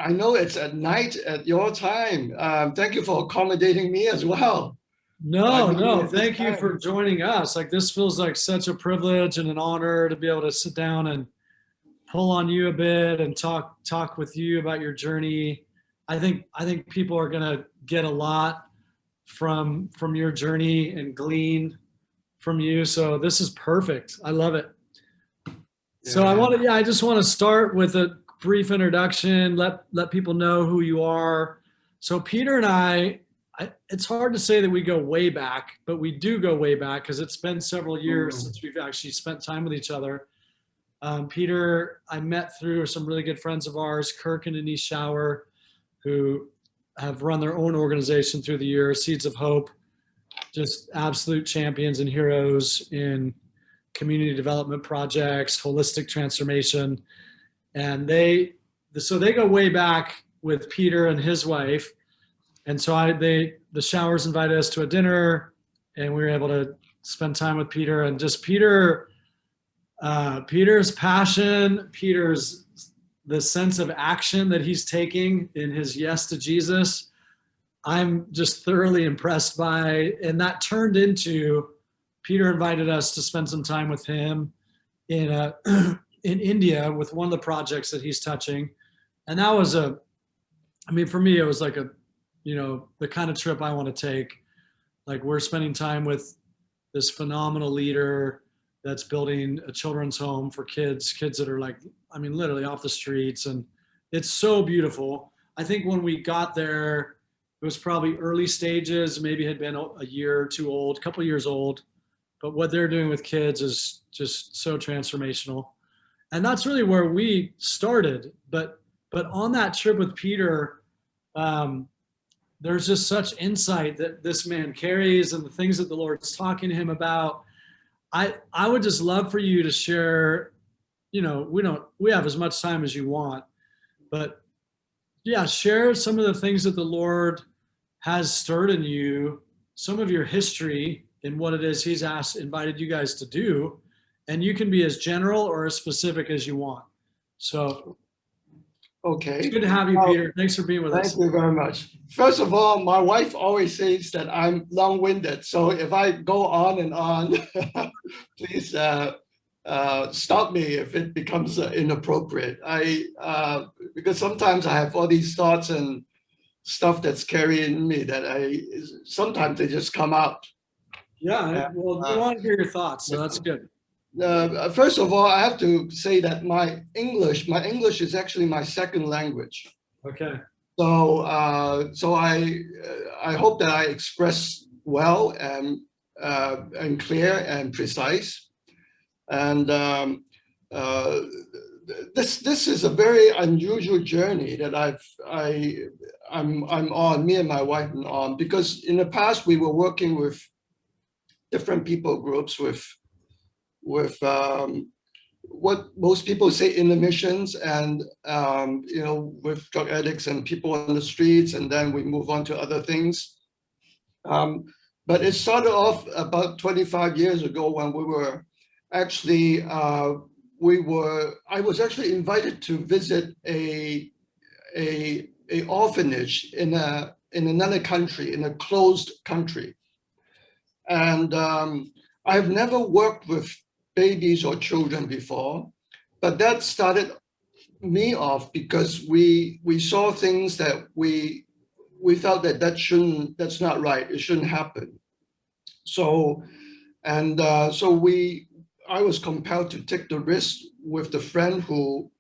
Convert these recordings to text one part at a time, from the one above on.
I know it's at night at your time. Thank you for accommodating me as well. No, no, At this thank you time. for joining us. Like this feels like such a privilege and an honor to be able to sit down and pull on you a bit and talk with you about your journey. I think people are gonna get a lot from your journey and glean from you. So this is perfect. I love it. So Yeah. I just want to start with a brief introduction, let people know who you are. So Peter and it's hard to say that we go way back, but we do go way back because it's been several years since we've actually spent time with each other. Peter, I met through some really good friends of ours, Kirk and Denise Shower, who have run their own organization through the years, Seeds of Hope, just absolute champions and heroes in community development projects, holistic transformation. And they go way back with Peter and his wife. And so the Showers invited us to a dinner and we were able to spend time with Peter, and just Peter's passion, the sense of action that he's taking in his yes to Jesus, I'm just thoroughly impressed by. And that turned into Peter invited us to spend some time with him in in India with one of the projects that he's touching. And that was for me, it was like the kind of trip I want to take. Like, we're spending time with this phenomenal leader that's building a children's home for kids that are literally off the streets. And it's so beautiful. I think when we got there, it was probably early stages, maybe had been a year or two old, a couple years old. But what they're doing with kids is just so transformational. And that's really where we started. But on that trip with Peter, there's just such insight that this man carries and the things that the Lord's talking to him about. I would just love for you to share, we have as much time as you want, but yeah, share some of the things that the Lord has stirred in you, some of your history and what it is he's invited you guys to do. And you can be as general or as specific as you want. So Okay. it's good to have you, Peter. Thanks for being with us. Thank you very much. First of all, my wife always says that I'm long-winded. So if I go on and on, please stop me if it becomes inappropriate. Because sometimes I have all these thoughts and stuff that's carrying me that sometimes they just come out. Yeah, well, we want to hear your thoughts, so that's good. First of all, I have to say that my English is actually my second language. Okay. So I hope that I express well and clear and precise. And this is a very unusual journey that I'm on, me and my wife are on, because in the past we were working with different people groups with what most people say in the missions, and with drug addicts and people on the streets, and then we move on to other things. But it started off about 25 years ago when we were actually I was actually invited to visit a orphanage in another country, in a closed country, and I've never worked with babies or children before, but that started me off because we saw things that we felt that's not right. It shouldn't happen. So I was compelled to take the risk with the friend who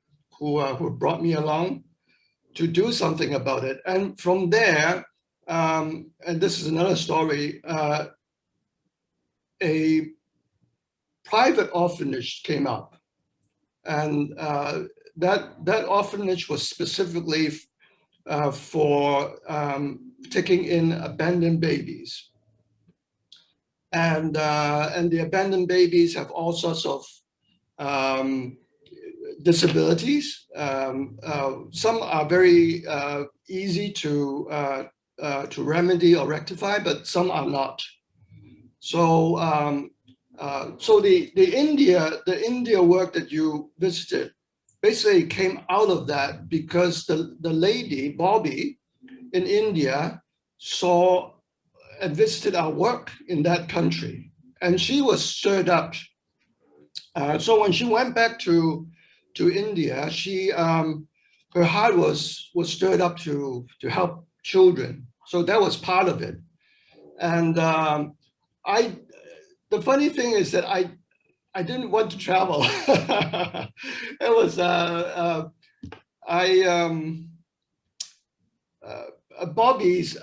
brought me along to do something about it. And from there, and this is another story, a private orphanage came up, and that orphanage was specifically for taking in abandoned babies, and the abandoned babies have all sorts of disabilities. Some are very easy to remedy or rectify, but some are not. So so the India work that you visited basically came out of that because the lady, Bobby, in India saw and visited our work in that country. And she was stirred up. So when she went back to India, her heart was stirred up to help children. So that was part of it. And the funny thing is that I didn't want to travel. It was Bobby's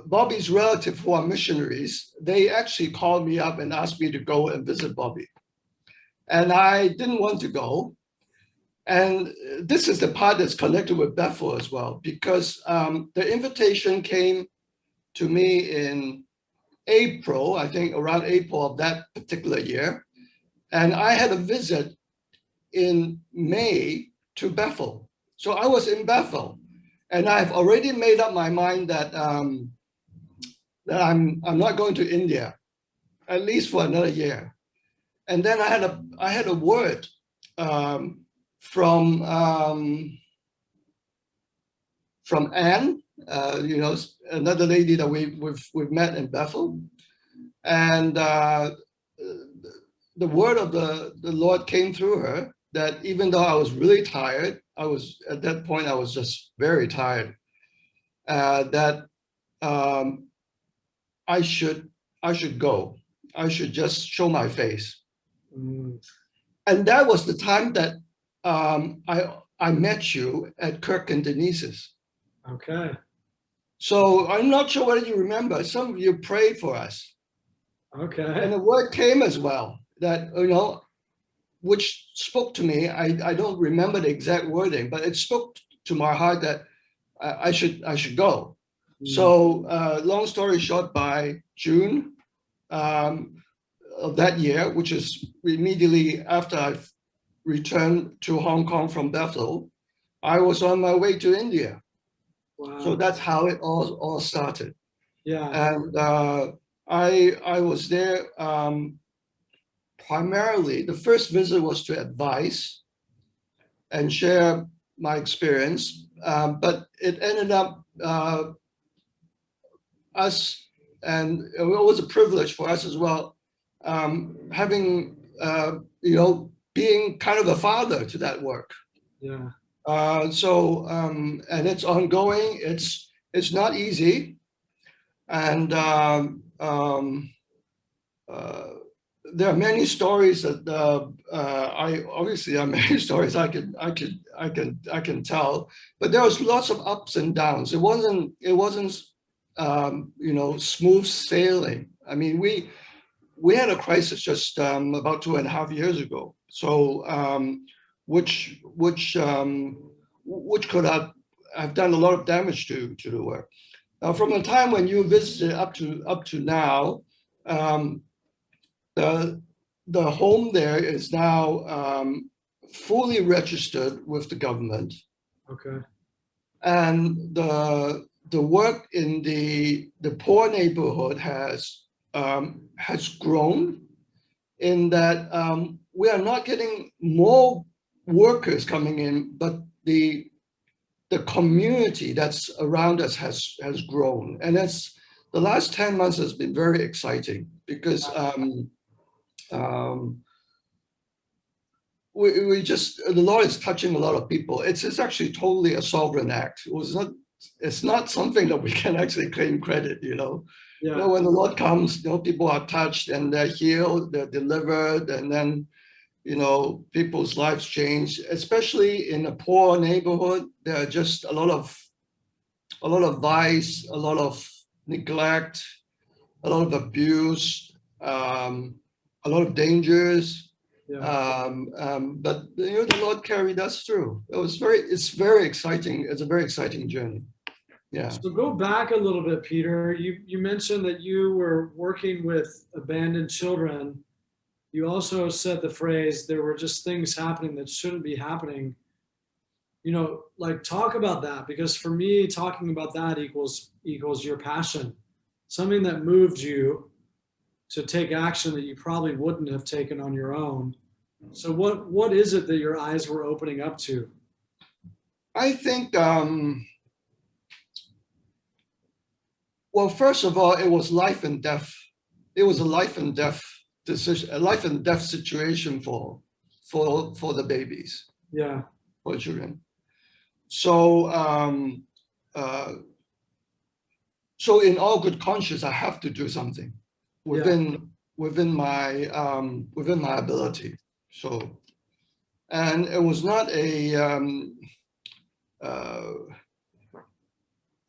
Bobby's relative who are missionaries. They actually called me up and asked me to go and visit Bobby, and I didn't want to go. And this is the part that's connected with Bethel as well, because the invitation came to me in April, I think around April of that particular year. And I had a visit in May to Bethel. So I was in Bethel, and I've already made up my mind that that I'm not going to India, at least for another year. And then I had a word from Anne, another lady that we've met in Bethel, and the word of the Lord came through her that even though I was really tired, at that point I was just very tired, that I should go. I should just show my face. Mm. And that was the time that I met you at Kirk and Denise's. Okay. So I'm not sure whether you remember. Some of you prayed for us. Okay. And the word came as well that, which spoke to me. I don't remember the exact wording, but it spoke to my heart that I should go. Mm. So long story short, by June of that year, which is immediately after I've returned to Hong Kong from Bethel, I was on my way to India. Wow. So that's how it all started. Yeah. And I was there primarily. The first visit was to advise and share my experience, but it ended up us, and it was a privilege for us as well, having being kind of a father to that work. Yeah. And it's ongoing. It's not easy, and there are many stories that there are many stories I can tell, but there was lots of ups and downs. It wasn't smooth sailing. I mean, we had a crisis just about 2.5 years ago. So which could have done a lot of damage to the work. Now, from the time when you visited up to now, the home there is now fully registered with the government. Okay. And the work in the poor neighborhood has grown, in that we are not getting more workers coming in, but the community that's around us has grown. And that's the last 10 months has been very exciting, because the Lord is touching a lot of people. It's actually totally a sovereign act. It's not something that we can actually claim credit, Yeah. When the Lord comes, people are touched and they're healed, they're delivered, and then people's lives change. Especially in a poor neighborhood, there are just a lot of vice, a lot of neglect, a lot of abuse, a lot of dangers. Yeah. But the Lord carried us through. It's very exciting. It's a very exciting journey. Yeah. So go back a little bit, Peter. You mentioned that you were working with abandoned children. You also said the phrase, there were just things happening that shouldn't be happening. Talk about that, because for me, talking about that equals your passion, something that moved you to take action that you probably wouldn't have taken on your own. So what is it that your eyes were opening up to? I think, well, first of all, it was life and death. It was a life and death decision, a life and death situation for the babies, Yeah, for children. So, so in all good conscience, I have to do something within my ability. So, and it was not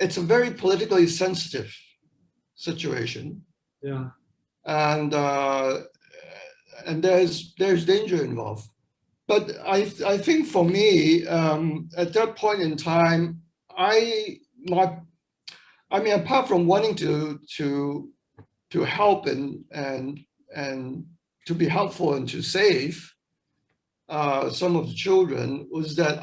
it's a very politically sensitive situation, yeah, and there's danger involved. But I think for me, at that point in time, I mean, apart from wanting to help and to be helpful and to save some of the children, was that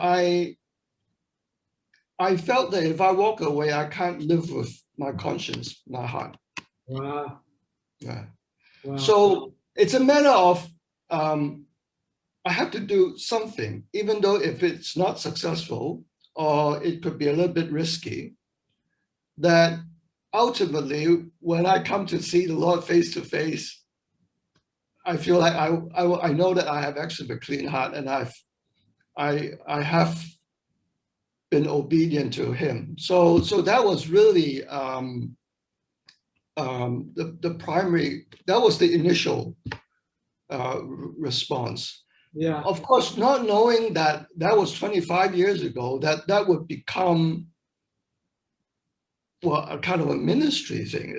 I felt that if I walk away, I can't live with my conscience, my heart. wow, Yeah. wow, So it's a matter of I have to do something, even though if it's not successful or it could be a little bit risky, that ultimately, when I come to see the Lord face to face, I feel like I know that I have actually a clean heart, and I have been obedient to Him. So that was really the primary. That was the initial response. yeah, Of course, not knowing that that was 25 years ago, that would become, well, a kind of a ministry thing.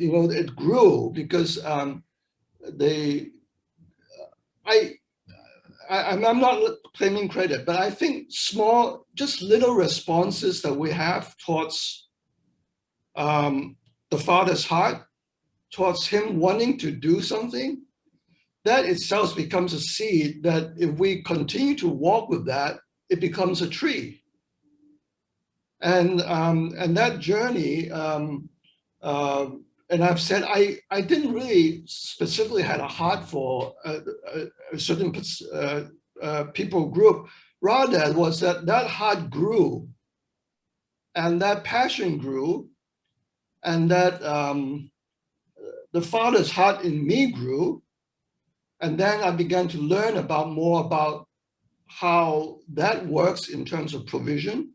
You know, it grew because they, I, I'm not claiming credit, but I think small, just little responses that we have towards the Father's heart, towards Him wanting to do something, that itself becomes a seed that if we continue to walk with that, it becomes a tree. And that journey, and I've said I didn't really specifically had a heart for a certain people group. Rather, it was that heart grew, and that passion grew, and that the Father's heart in me grew, and then I began to learn more about how that works in terms of provision.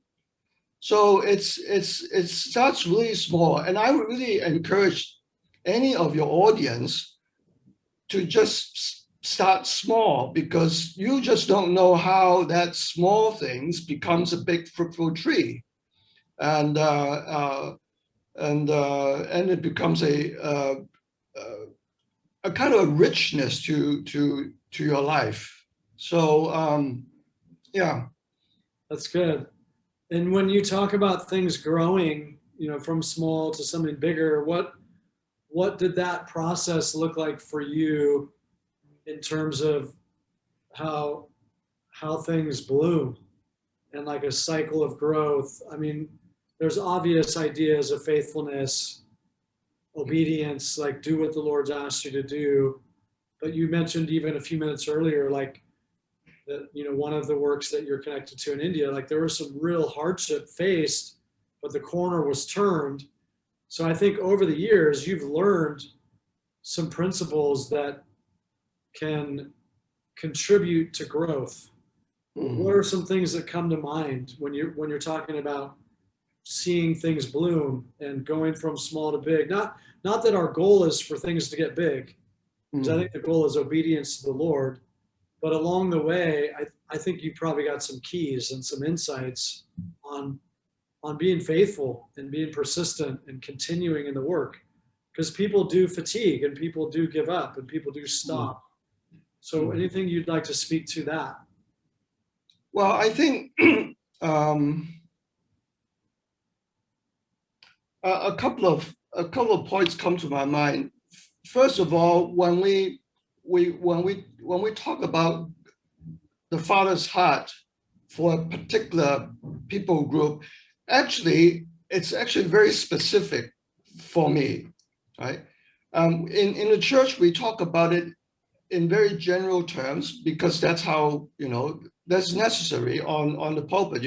So it starts really small, and I would really encourage any of your audience to just start small, because you just don't know how that small things becomes a big fruitful tree, and it becomes a kind of a richness to your life. So yeah. that's good. And when you talk about things growing, from small to something bigger, what did that process look like for you in terms of how things bloom and like a cycle of growth? I mean, there's obvious ideas of faithfulness, obedience, like do what the Lord's asked you to do. But you mentioned even a few minutes earlier, like that, one of the works that you're connected to in India, like there was some real hardship faced, but the corner was turned. So I think over the years, you've learned some principles that can contribute to growth. What are some things that come to mind when you're talking about seeing things bloom and going from small to big? Not that our goal is for things to get big, because I think the goal is obedience to the Lord. But along the way, I think you probably got some keys and some insights on being faithful and being persistent and continuing in the work, because people do fatigue and people do give up and people do stop. So anything you'd like to speak to that? Well, I think a couple of points come to my mind. First of all, when we talk about the Father's heart for a particular people group, actually, it's actually very specific for me, right? In the church, we talk about it in very general terms, because that's how, that's necessary on the pulpit.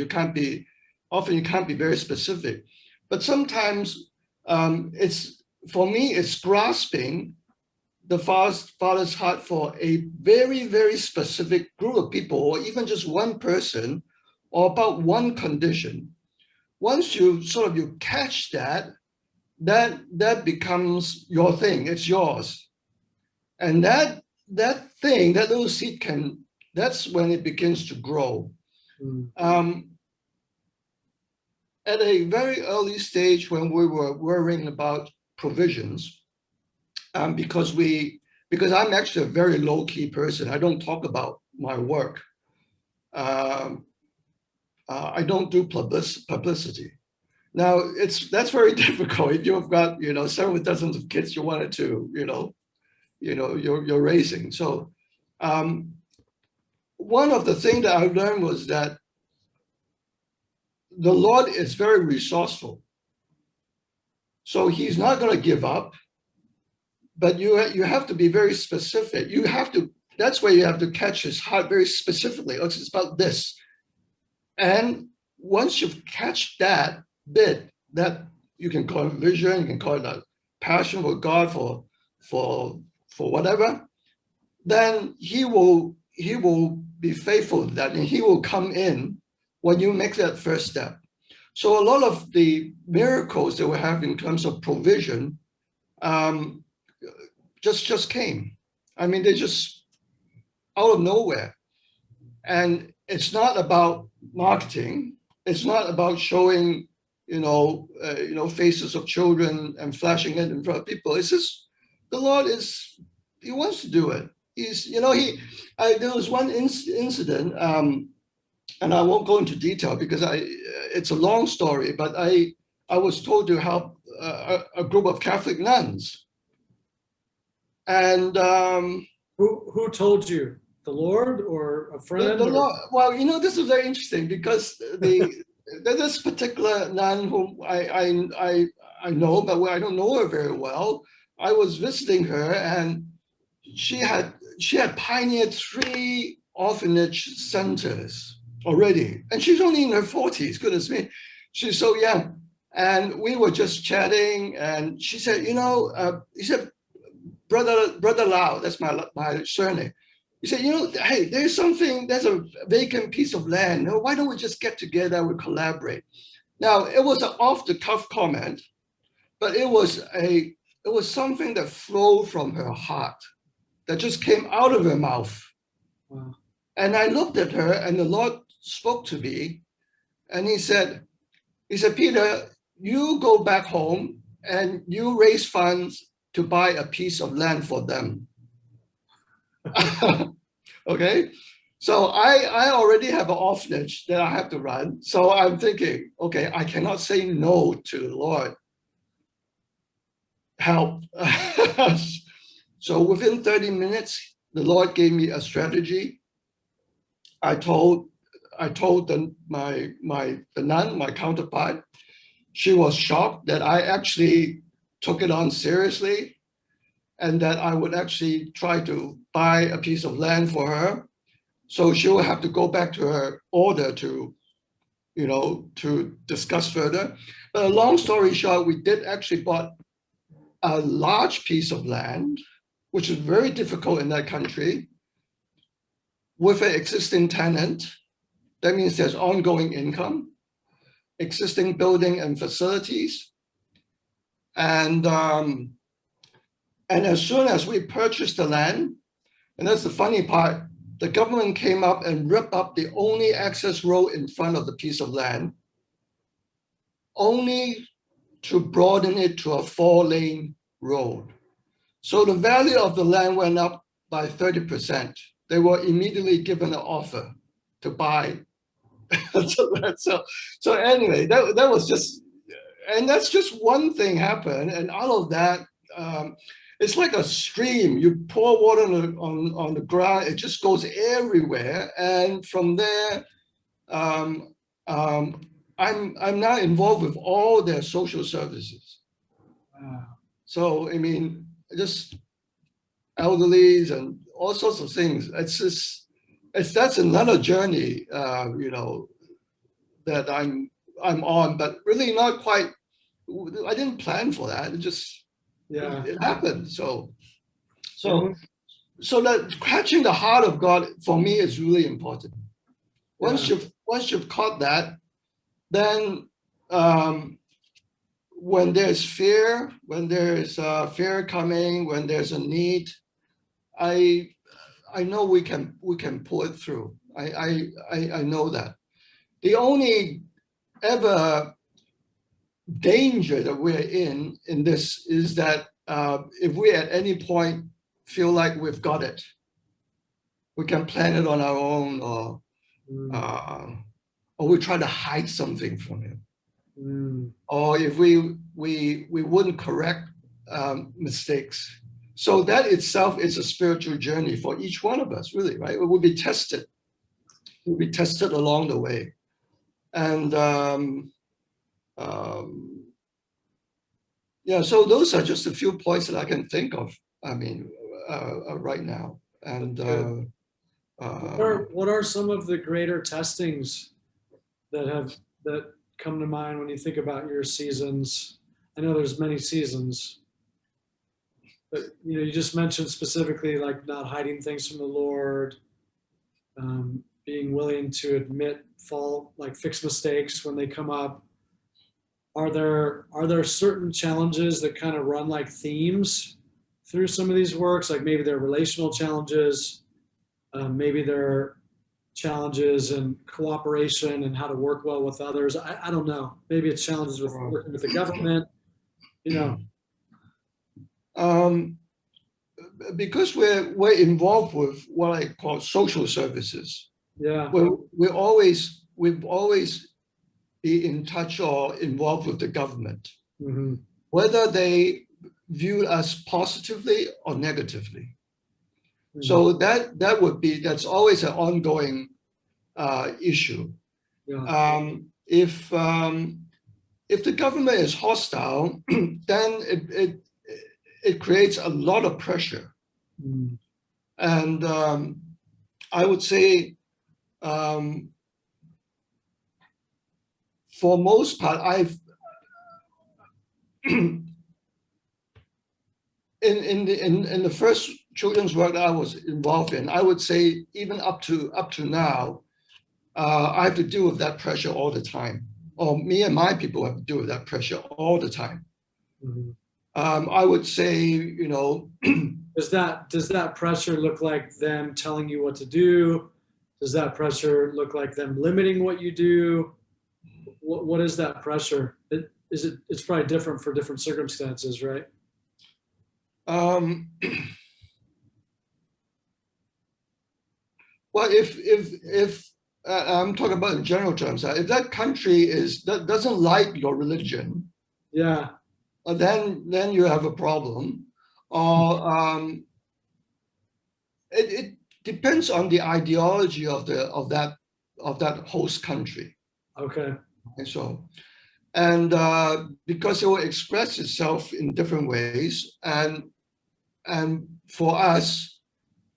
Often you can't be very specific. But sometimes for me, it's grasping the Father's heart for a very, very specific group of people, or even just one person, or about one condition. Once you catch that becomes your thing. It's yours, and that thing, that little seed that's when it begins to grow. At a very early stage, when we were worrying about provisions, because I'm actually a very low-key person. I don't talk about my work. I don't do publicity. Now, that's very difficult if you've got several dozens of kids you wanted to you're raising. So one of the things that I learned was that the Lord is very resourceful. So He's not going to give up, but you have to be very specific. That's where you have to catch His heart very specifically. It's about this. And once you've catch that bit, that you can call it vision, you can call it a passion for God, for whatever, then He will be faithful to that, and He will come in when you make that first step. So a lot of the miracles that we have in terms of provision just came. I mean, they just out of nowhere. And it's not about marketing. It's not about showing, faces of children and flashing it in front of people. It's just the Lord He wants to do it. There was one incident, and I won't go into detail because it's a long story, but I was told to help a group of Catholic nuns. And who told you? The Lord or a friend? The Lord. Well, this is very interesting because this particular nun whom I know, but I don't know her very well. I was visiting her, and she had pioneered 3 orphanage centers already, and she's only in her 40s. Goodness me, she's so young. And we were just chatting, and she said, he said, Brother Lau, that's my surname. He said, hey, there's a vacant piece of land. Why don't we just get together and collaborate? Now, it was an off-the-cuff comment, but it was something that flowed from her heart, that just came out of her mouth. Wow. And I looked at her, and the Lord spoke to me, and He said, Peter, you go back home and you raise funds to buy a piece of land for them. Okay, so I already have an orphanage that I have to run. So I'm thinking, okay, I cannot say no to the Lord. Help. So within 30 minutes, the Lord gave me a strategy. I told the nun, my counterpart. She was shocked that I actually took it on seriously, and that I would actually try to buy a piece of land for her. So she will have to go back to her order to discuss further. But a long story short, we did actually bought a large piece of land, which is very difficult in that country, with an existing tenant. That means there's ongoing income, existing building and facilities. And as soon as we purchased the land, and that's the funny part, the government came up and ripped up the only access road in front of the piece of land, only to broaden it to a 4-lane road. So the value of the land went up by 30%. They were immediately given an offer to buy. So anyway, that was just, and that's just one thing happened. And all of that, it's like a stream. You pour water on the ground, it just goes everywhere. And from there, I'm now involved with all their social services. Wow. So I mean, just elderlies and all sorts of things. It's just, that's another journey, that I'm on, but really not quite. I didn't plan for that. It just, it happened. So that catching the heart of God for me is really important. Once you've caught that, then when there's fear, fear coming, when there's a need, I know we can pull it through. I know that. The only ever danger that we're in this is that if we at any point feel like we've got it, we can plan it on our own, or we try to hide something from him. Or if we wouldn't correct mistakes. So that itself is a spiritual journey for each one of us, really, right? It will be tested. We'll be tested along the way. And so those are just a few points that I can think of, right now. And what are some of the greater testings that come to mind when you think about your seasons? I know there's many seasons, but you just mentioned specifically like not hiding things from the Lord, being willing to admit fault, like fix mistakes when they come up. Are there certain challenges that kind of run like themes through some of these works? Like maybe they're relational challenges, maybe they're challenges in cooperation and how to work well with others. I don't know. Maybe it's challenges with working with the government, Because we're involved with what I call social services. Yeah. We've always be in touch or involved with the government, whether they view us positively or negatively. So that's always an ongoing issue. If the government is hostile, then it creates a lot of pressure. And I would say, for most part, I've in the first children's work that I was involved in, I would say even up to now, I have to deal with that pressure all the time, or me and my people have to deal with that pressure all the time. I would say, does that pressure look like them telling you what to do? Does that pressure look like them limiting what you do? What is that pressure? It's probably different for different circumstances, right? Well, if I'm talking about in general terms, if that country doesn't like your religion, then you have a problem. Or it depends on the ideology of that host country. Okay. And because it will express itself in different ways, and for us,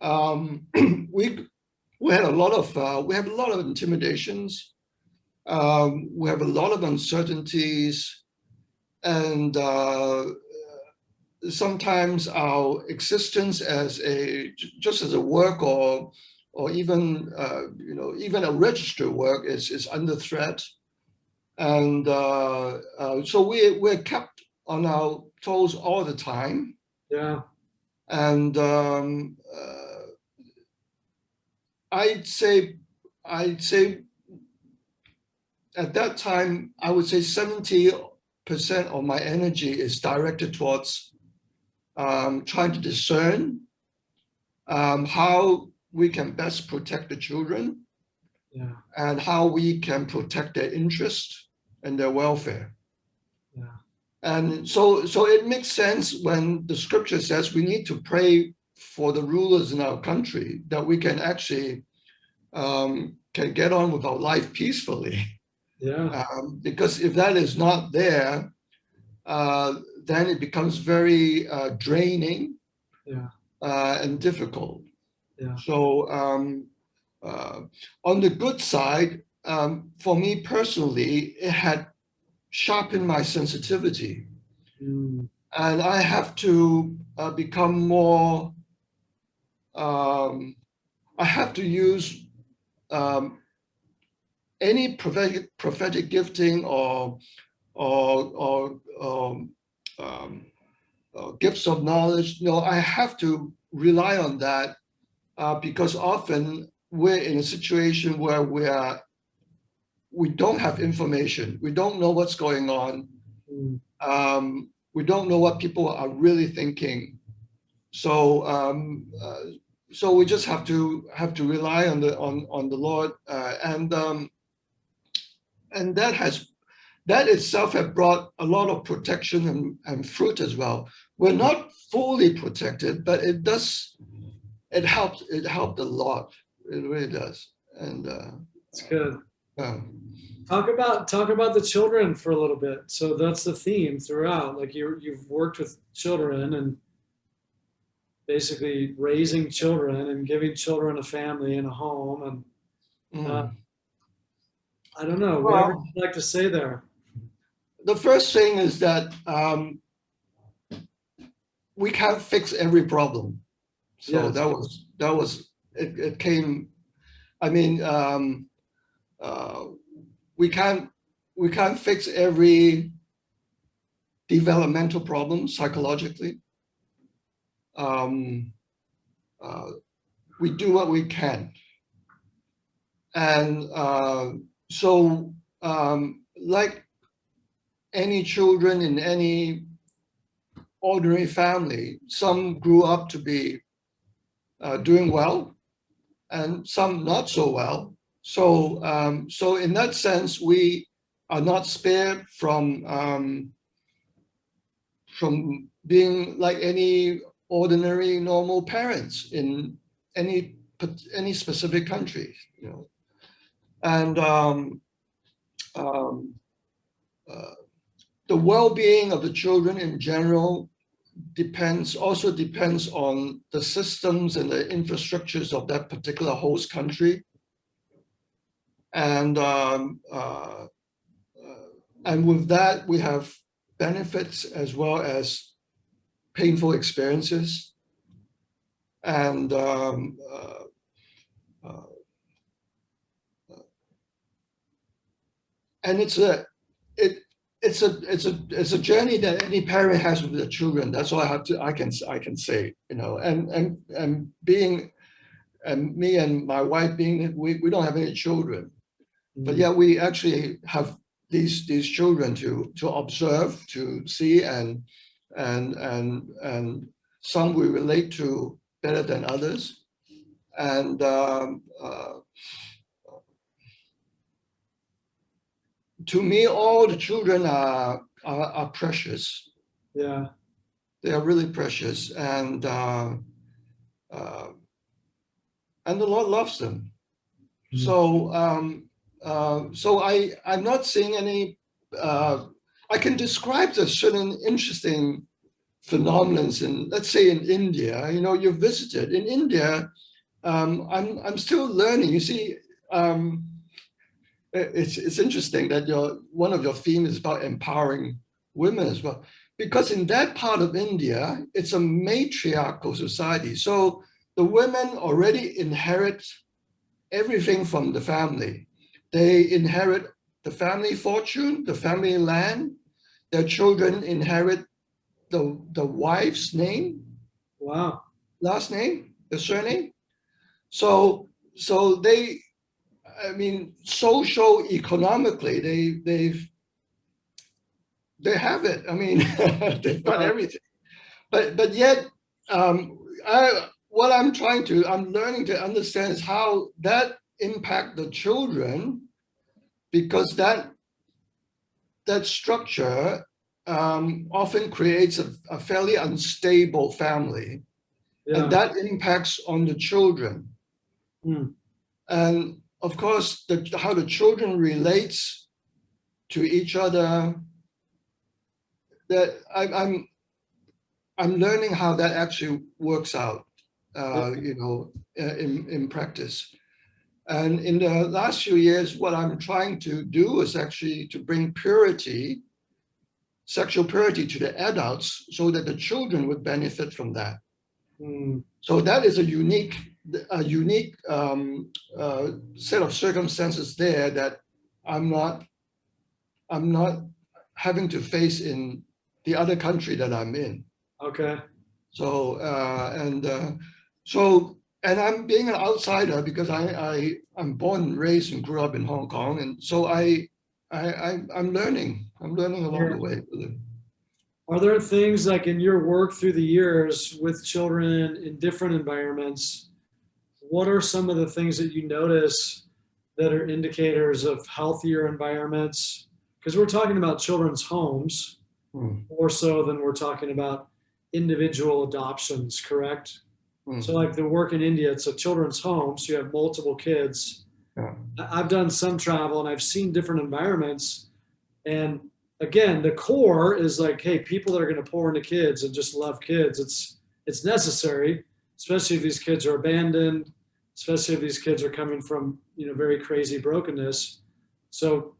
we have a lot of intimidations. We have a lot of uncertainties, and sometimes our existence just as a work or even even a registered work is under threat. And so we're kept on our toes all the time. And I'd say at that time, I would say 70% of my energy is directed towards trying to discern how we can best protect the children, and how we can protect their interest and their welfare. And so it makes sense when the scripture says we need to pray for the rulers in our country, that we can actually can get on with our life peacefully. Because if that is not there, then it becomes very draining. and difficult. Yeah. So on the good side, for me personally, it had sharpened my sensitivity, Mm. and I have to become more. I have to use um, any prophetic gifting or um, gifts of knowledge. No, I have to rely on that because often we're in a situation where we don't have information. We don't know what's going on. Mm. We don't know what people are really thinking. So so we just have to rely on the Lord, and that itself has brought a lot of protection and fruit as well. We're not fully protected, but it helped a lot. It really does. And It's good. uh, Talk about the children for a little bit. So that's the theme throughout. Like you've worked with children and basically raising children and giving children a family and a home. And mm. I don't know, whatever Well, you'd like to say there. the first thing is that we can't fix every problem. So Yes. that was it came. I mean, uh, we can't we can't fix every developmental problem psychologically. Um, uh, we do what we can, and so like any children in any ordinary family, some grew up to be doing well, and some not so well. So in that sense, we are not spared from being like any ordinary normal parents in any any specific country, you know. And um, uh, the well-being of the children in general depends on the systems and the infrastructures of that particular host country, and with that we have benefits as well as painful experiences, and uh, and it it's a journey that any parent has with their children. That's all I can say, you know. And being and me and my wife being we don't have any children, but Mm. yeah, we actually have these children to observe, to see, and some we relate to better than others, and to me, all the children are precious. Yeah. They are really precious, uh, and the Lord loves them. Mm. So I'm not seeing any. I can describe the certain interesting phenomenons in, let's say, in India. You know, you visited in India. I'm still learning. You see, it's interesting that one of your themes is about empowering women as well, because in that part of India, it's a matriarchal society. So the women already inherit everything from the family. They inherit the family fortune, the family land. Their children inherit the wife's name, Wow. last name, the surname. So they, I mean, social economically, they have it. I mean, they've got Uh, everything. But yet, I'm learning to understand is how that impact the children, because that structure often creates a fairly unstable family, and yeah. that impacts on the children. Mm. And of course, how the children relates to each other. That I'm learning how that actually works out. in practice. And in the last few years, what I'm trying to do is actually to bring purity, sexual purity to the adults so that the children would benefit from that. So that is a unique set of circumstances there that I'm not having to face in the other country that I'm in. Okay. So and I'm being an outsider because I'm born and raised and grew up in Hong Kong, and so I'm learning along the way. Are there things like in your work through the years with children in different environments, what are some of the things that you notice that are indicators of healthier environments? Because we're talking about children's homes more so than we're talking about individual adoptions, correct? So like the work in India, it's a children's home, so you have multiple kids. Yeah. I've done some travel and I've seen different environments. And again, the core is like, hey, people that are going to pour into kids and just love kids, it's necessary, especially if these kids are abandoned, especially if these kids are coming from, very crazy brokenness. So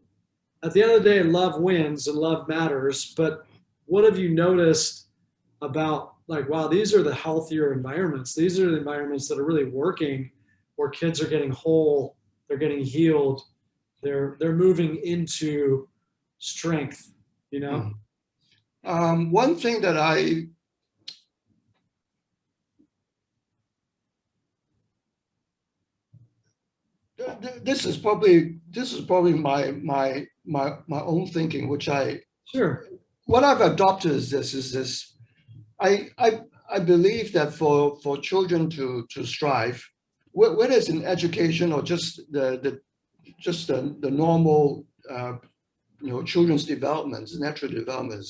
at the end of the day, love wins and love matters. But what have you noticed about like, wow, these are the healthier environments. These are the environments that are really working, where kids are getting whole, they're getting healed, they're moving into strength, One thing that this is probably my own thinking, which what I've adopted is this. I believe that for children to strive, whether it's in education or just the normal children's development, natural development,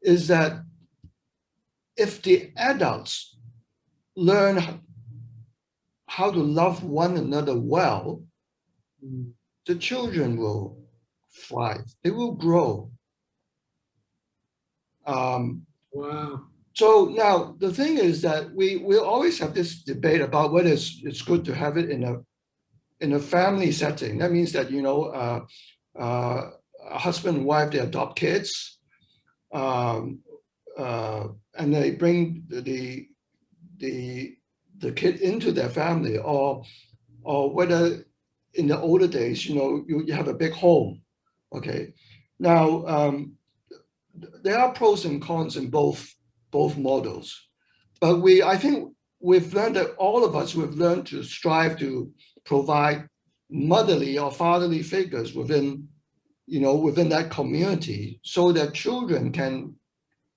is that if the adults learn how to love one another well, the children will thrive. They will grow. Wow. So now the thing is that we always have this debate about whether it's good to have it in a family setting. That means that a husband and wife, they adopt kids, and they bring the kid into their family, or whether in the older days, you have a big home. Okay, now there are pros and cons in both models, but I think we've learned that all of us, we've learned to strive to provide motherly or fatherly figures within that community, so that children can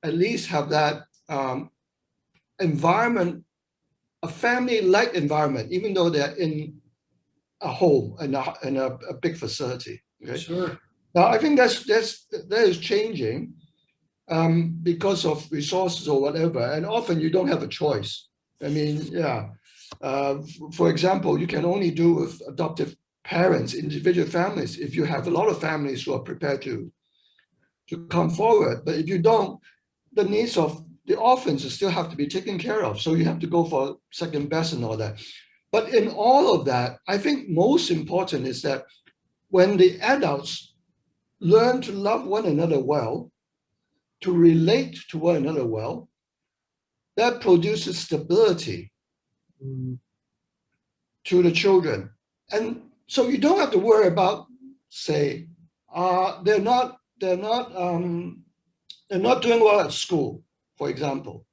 at least have that environment, a family-like environment, even though they're in a home and a big facility. Okay? Sure. Now I think that is changing because of resources or whatever, and often you don't have a choice. I mean, yeah. For example, you can only do with adoptive parents, individual families, if you have a lot of families who are prepared to come forward. But if you don't, the needs of the orphans still have to be taken care of. So you have to go for second best and all that. But in all of that, I think most important is that when the adults learn to love one another well, to relate to one another well, that produces stability to the children. And so you don't have to worry about, say, they're not doing well at school, for example.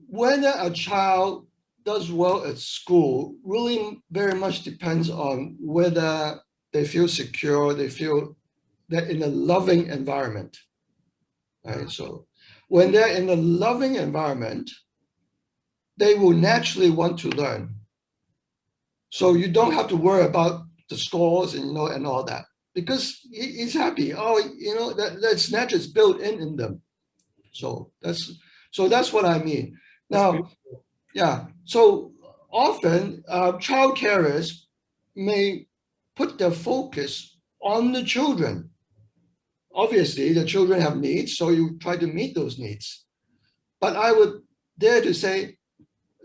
Whether a child does well at school really very much depends on whether they feel secure, they feel they're in a loving environment. Right? So when they're in a loving environment, they will naturally want to learn. So you don't have to worry about the scores and and all that, because he's happy. That's naturally built in them. So that's what I mean. Now, yeah. So often child carers may put their focus on the children. Obviously, the children have needs, so you try to meet those needs. But I would there to say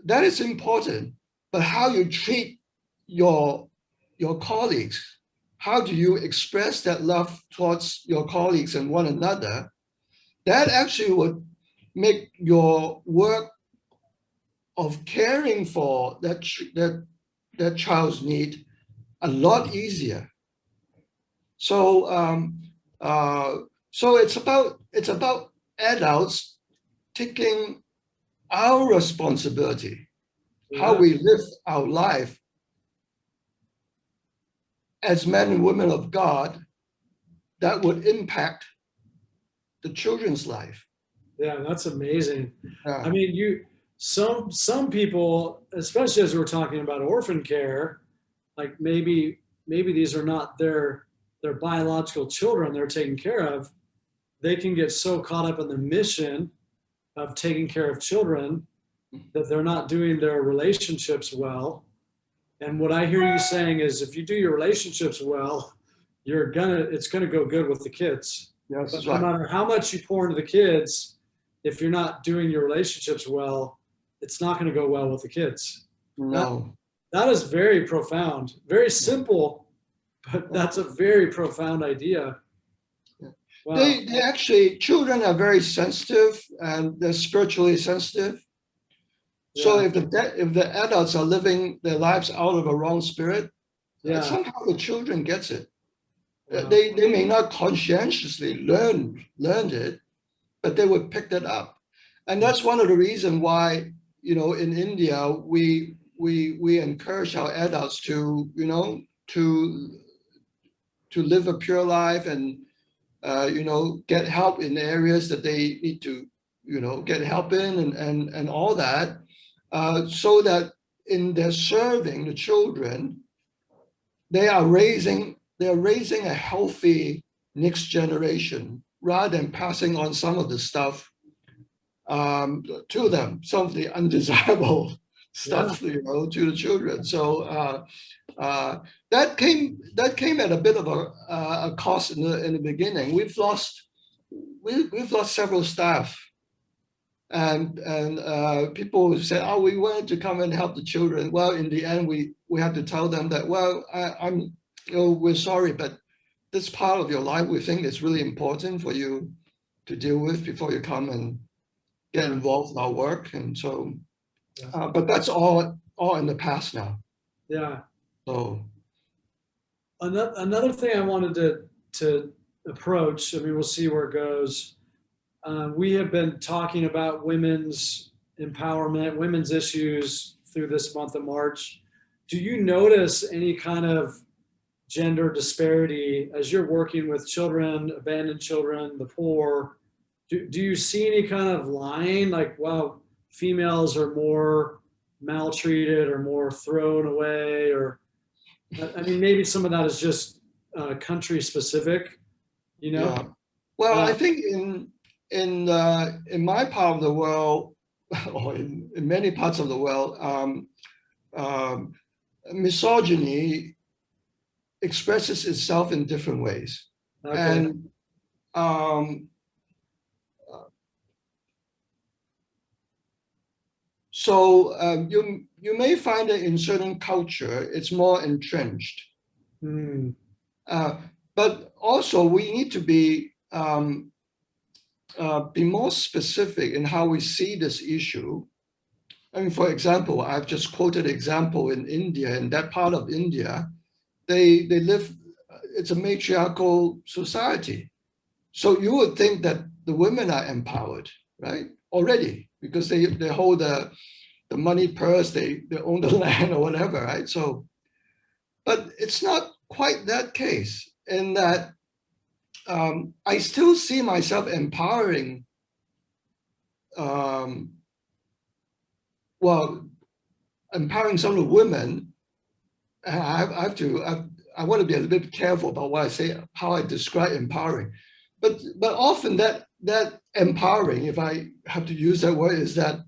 that is important, but how you treat your colleagues, how do you express that love towards your colleagues and one another, that actually would make your work of caring for that child's need a lot easier. So so it's about adults taking our responsibility, how we live our life as men and women of God, that would impact the children's life. Yeah, that's amazing. Yeah. I mean, some people, especially as we're talking about orphan care, like maybe these are not their biological children they're taking care of. They can get so caught up in the mission of taking care of children that they're not doing their relationships well. And what I hear you saying is, if you do your relationships well, it's gonna go good with the kids. Yes, But right. no matter how much you pour into the kids, if you're not doing your relationships well, it's not going to go well with the kids. No. That is very profound, very simple, but that's a very profound idea. Wow. They actually, children are very sensitive and they're spiritually sensitive. So if the adults are living their lives out of a wrong spirit, somehow the children gets it. Wow. They may not conscientiously learned it, but they would pick that up. And that's one of the reasons why, in India, we encourage our adults to live a pure life and, get help in the areas that they need to, get help in and all that, so that in their serving the children, they are raising a healthy next generation rather than passing on some of the stuff to them, some of the undesirable stuff, to the children. So that came at a bit of a cost in the beginning. We've lost several staff, and people said, "Oh, we wanted to come and help the children." Well, in the end, we had to tell them that, well, we're sorry, but this part of your life we think is really important for you to deal with before you come and get involved in our work. And so, but that's all in the past now. Yeah. So another thing I wanted to approach, I mean, we'll see where it goes. We have been talking about women's empowerment, women's issues through this month of March. Do you notice any kind of gender disparity as you're working with children, abandoned children, the poor? Do you see any kind of line, like, wow, females are more maltreated or more thrown away? Or, I mean, maybe some of that is just country specific, Yeah. Well, I think in my part of the world, or in many parts of the world, misogyny expresses itself in different ways. Okay. And so you may find that in certain culture it's more entrenched. But also we need to be more specific in how we see this issue. I mean, for example, I've just quoted an example in India. In that part of India, they live, it's a matriarchal society. So you would think that the women are empowered, right? Already, because they hold the money purse, they own the land or whatever, right? So, but it's not quite that case in that I still see myself empowering, empowering some of the women. I want to be a little bit careful about what I say, how I describe empowering. But often that empowering, if I have to use that word, is that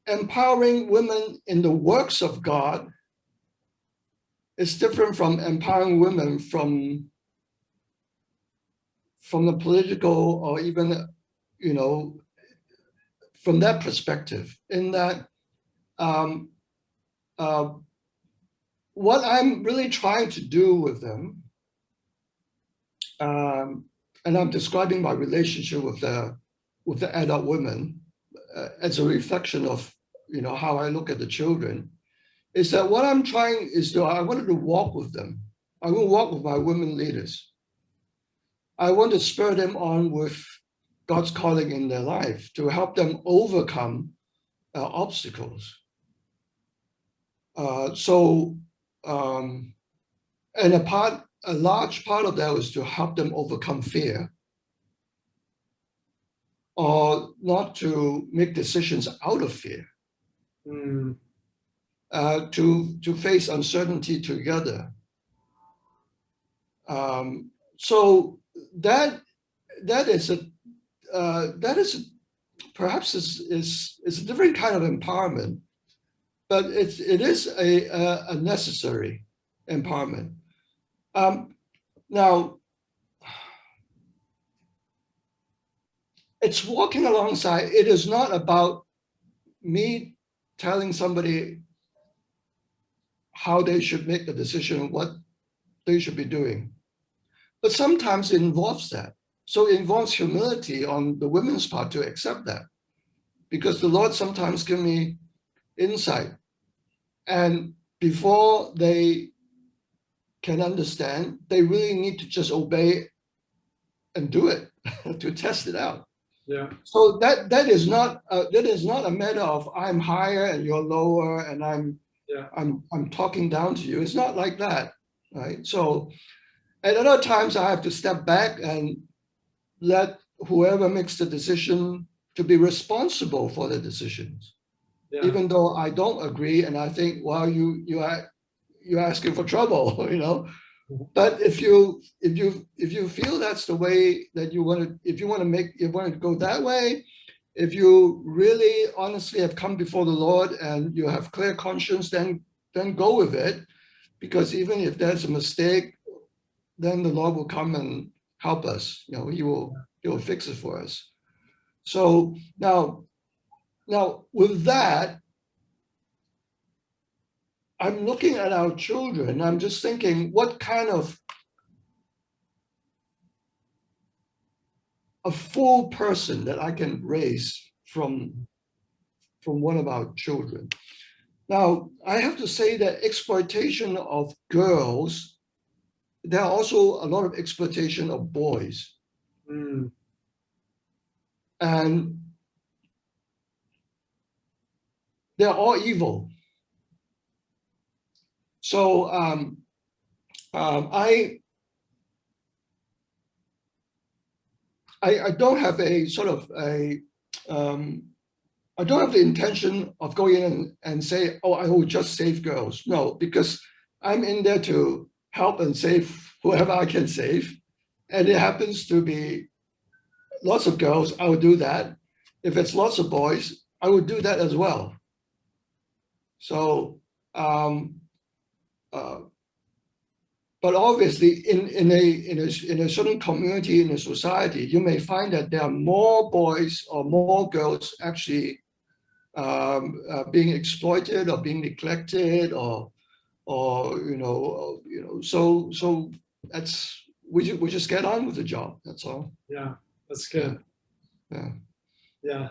empowering women in the works of God is different from empowering women from the political or even, from that perspective, in that what I'm really trying to do with them, and I'm describing my relationship with the adult women as a reflection of how I look at the children, is that what I'm trying is I wanted to walk with them. I will walk with my women leaders. I want to spur them on with God's calling in their life to help them overcome obstacles. And a large part of that was to help them overcome fear, or not to make decisions out of fear, to face uncertainty together. So that is perhaps is a different kind of empowerment, but it is a necessary empowerment. Now, it's walking alongside. It is not about me telling somebody how they should make the decision, what they should be doing. But sometimes it involves that. So it involves humility on the women's part to accept that, because the Lord sometimes gives me insight. And before they can understand, they really need to just obey and do it to test it out. Yeah. So that is not a matter of I'm higher and you're lower and I'm talking down to you. It's not like that, right? So at other times I have to step back and let whoever makes the decision to be responsible for the decisions, even though I don't agree and I think, well, you're asking for trouble, But if you feel that's the way that you want to, if you want to go that way, if you really honestly have come before the Lord and you have clear conscience, then go with it, because even if there's a mistake, then the Lord will come and help us. He will fix it for us. So now with that, I'm looking at our children. I'm just thinking, what kind of a full person that I can raise from one of our children. Now, I have to say that exploitation of girls, there are also a lot of exploitation of boys. And they're all evil. So I don't have a sort of I don't have the intention of going in and say, oh, I will just save girls. No, because I'm in there to help and save whoever I can save. And it happens to be lots of girls, I will do that. If it's lots of boys, I would do that as well. So, but obviously, in a certain community, in a society, you may find that there are more boys or more girls actually being exploited or being neglected, or so that's we just get on with the job. That's all. Yeah, that's good. Yeah.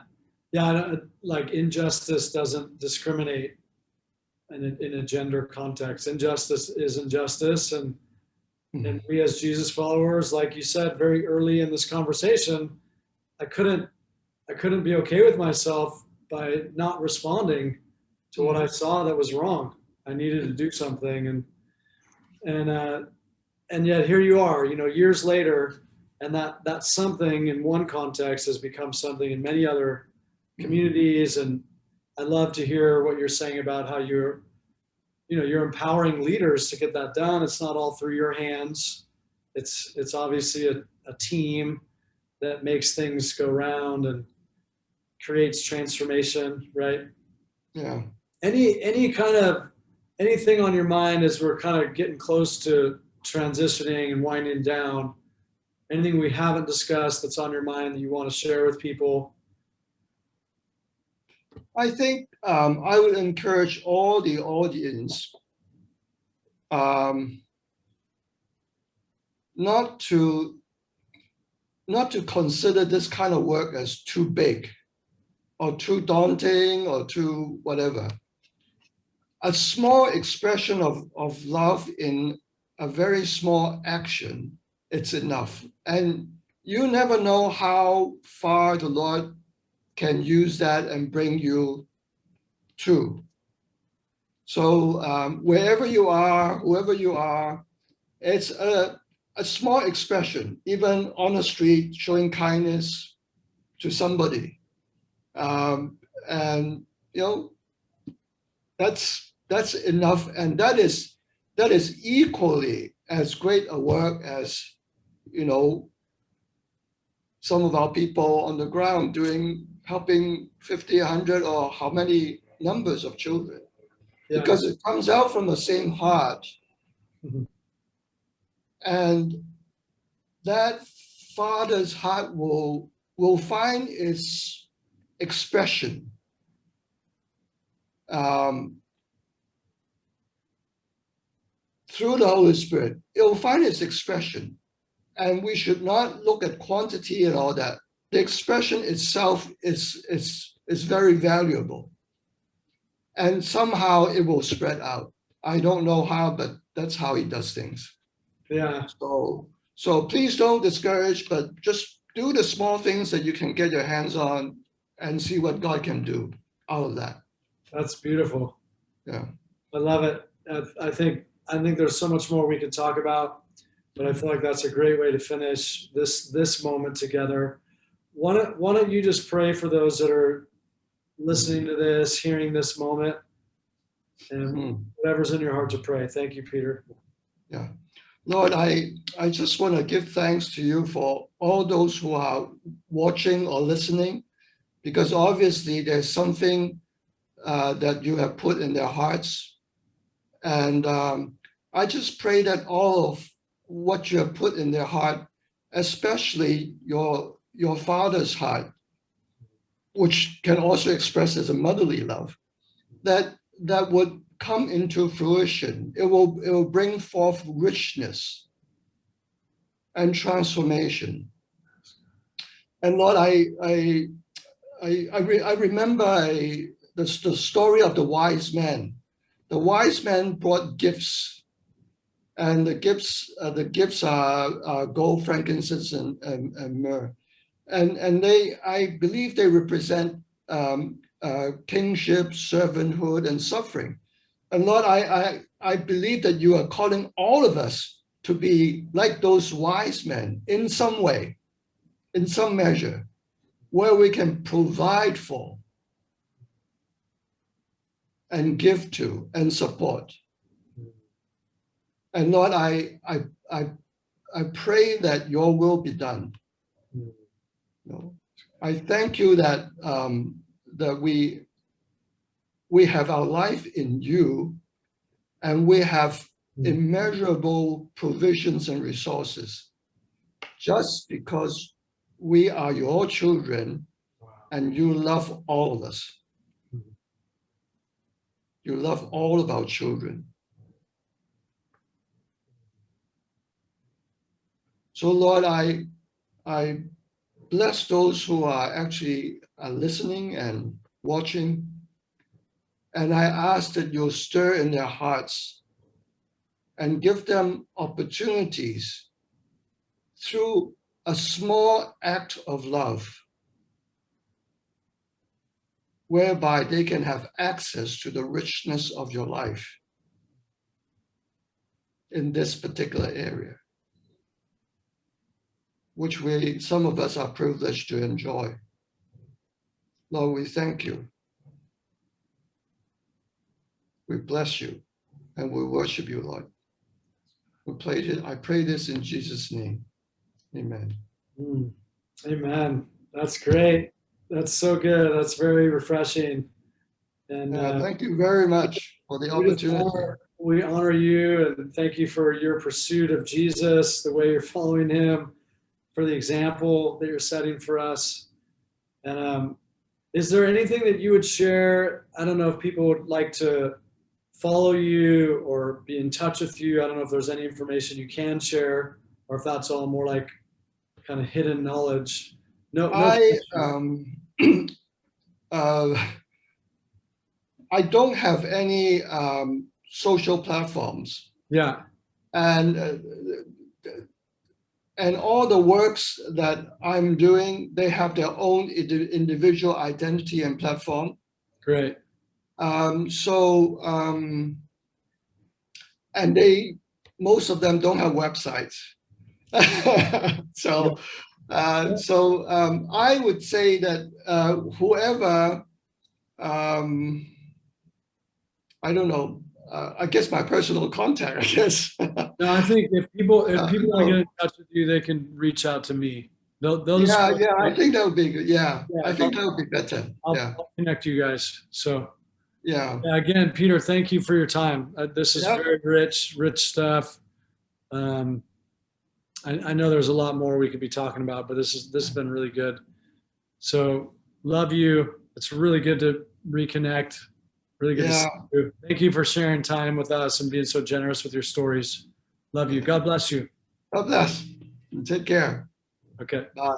Like injustice doesn't discriminate in a gender context. Injustice is injustice, and we as Jesus followers, like you said very early in this conversation, I couldn't be okay with myself by not responding to what I saw that was wrong. I needed to do something, and yet here you are, years later, and that something in one context has become something in many other communities. And I love to hear what you're saying about how you're empowering leaders to get that done. It's not all through your hands. It's obviously a team that makes things go round and creates transformation, right? Yeah. Anything on your mind as we're kind of getting close to transitioning and winding down? Anything we haven't discussed that's on your mind that you want to share with people? I think I would encourage all the audience not to consider this kind of work as too big or too daunting or too whatever. A small expression of love in a very small action, it's enough. And you never know how far the Lord can use that and bring you to. So wherever you are, whoever you are, it's a small expression, even on the street, showing kindness to somebody. And you know, that's enough, and that is equally as great a work as, you know, some of our people on the ground helping 50, 100, or how many numbers of children, Yeah. because it comes out from the same heart. Mm-hmm. And that father's heart will find its expression through the Holy Spirit. It will find its expression. And we should not look at quantity and all that. The expression itself is very valuable. And somehow it will spread out. I don't know how, but that's how he does things. Yeah. So please don't discourage, but just do the small things that you can get your hands on and see what God can do out of that. That's beautiful. Yeah. I love it. I think there's so much more we could talk about, but I feel like that's a great way to finish this moment together. Why don't you just pray for those that are listening to this, hearing this moment, and whatever's in your heart to pray. Thank you, Peter. Yeah. Lord, I just want to give thanks to you for all those who are watching or listening, because obviously there's something that you have put in their hearts. And I just pray that all of what you have put in their heart, especially your father's heart, which can also express as a motherly love, that would come into fruition. It will bring forth richness and transformation. And Lord, I remember the story of the wise man. The wise man brought gifts, and the gifts are gold, frankincense, and myrrh, and I believe they represent kingship, servanthood, and suffering. And Lord, I believe that you are calling all of us to be like those wise men in some way, in some measure, where we can provide for and give to and support. And Lord, I pray that your will be done. You know, I thank you that that we have our life in you, and we have immeasurable provisions and resources, just because we are your children. Wow. And you love all of us. You love all of our children. So Lord, I bless those who are actually listening and watching. And I ask that you'll stir in their hearts and give them opportunities through a small act of love, whereby they can have access to the richness of your life in this particular area, which some of us are privileged to enjoy. Lord, we thank you. We bless you, and we worship you, Lord. I pray this in Jesus' name. Amen. Amen. That's great. That's so good. That's very refreshing. And thank you very much for the opportunity. We honor you, and thank you for your pursuit of Jesus, the way you're following him, for the example that you're setting for us. And Is there anything that you would share? I don't know if people would like to follow you or be in touch with you. I don't know if there's any information you can share, or if that's all more like kind of hidden knowledge. No. I don't have any social platforms, Yeah. and all the works that I'm doing, they have their own individual identity and platform. Great. And most of them don't have websites. So I would say that whoever, I don't know, I guess my personal contact, I guess. No, I think if people want to get in touch with you, they can reach out to me. They'll just I think that would be good. Yeah, I think that would be better. I'll connect you guys. So yeah. Again, Peter, thank you for your time. This is very rich stuff. I know there's a lot more we could be talking about, but this has been really good. So love you. It's really good to reconnect. Really good to see you. Thank you for sharing time with us and being so generous with your stories. Love you. God bless you. God bless. Take care. Okay. Bye.